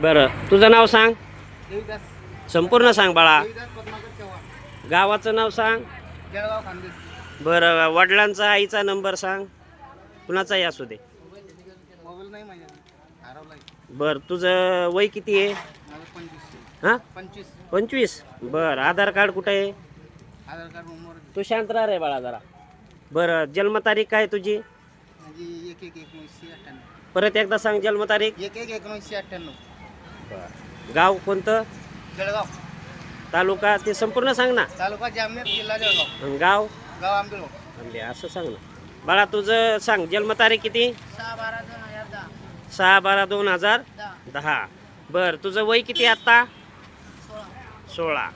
बरं तुझं नाव सांग. देवीदास संपूर्ण सांग बाळा. देवीदास पद्माकर चव्हाण, गावाचं नाव सांग. जळगाव खानदेश. बरं वडिलांचा आईचा नंबर सांग. कुणाचाही असू दे. मोबाईल नाही माझ्याकडे, हरवलाय. बरं तुझं वय किती आहे? माझं 25. हां 25. 25. बरं आधार कार्ड कुठं आहे? आधार कार्ड नंबर तू शांत राह रे बाळा जरा. बरं जन्मतारीख काय तुझी? म्हणजे 1/1/1998. परत एकदा सांग जन्मतारीख. 1/1/1998. गाव कोणतं? जळगाव. तालुका ते संपूर्ण सांग ना. तालुका जामनेर, जिल्हा जळगाव. आणि गाव? गाव आंबेगाव. आंबे असं सांग ना. बाळा तुझं सांग जन्मतारीख किती? 6/12/2010. 6/12/2010. बरं तुझं वय किती आत्ता? 16.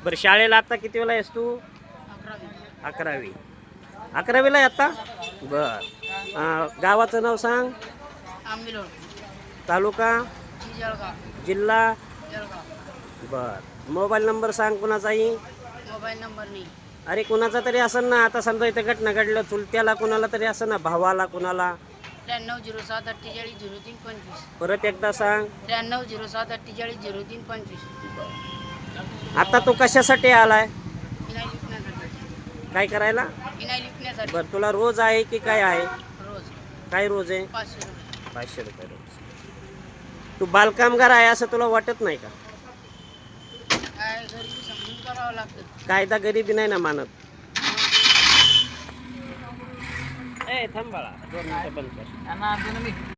बरं शाळेला आत्ता किती वेळा आहेस तू? 11वी. 11वीला आहे आत्ता? बरं गावाचं नाव सांग. आंबेलोड. तालुका? जळगाव. जिल्हा? जळगाव. बरं मोबाईल नंबर सांग कुणाचाही. मोबाईल नंबर नाही. अरे कुणाचा तरी असेल ना. आता समजा इथं घटना घडलं चुलत्याला कुणाला तरी असं ना, भावाला कुणाला. 9307480325. परत एकदा सांग. 9307480325. आता तू कशासाठी आलाय? विनायक विकण्यासाठी. काय करायला? विनायक विकण्यासाठी. बरं तुला रोज आहे की काय आहे? रोज काय रोज आहे? 500 रुपये. 500 रुपये रोज. तू बालकामगार आहे असं तुला वाटत नाही का? काय घरी समजून करावं लागतं. कायदा गरिबी नाही ना मानत. ए थांब बाळा 2 मिनिटं बंद कर.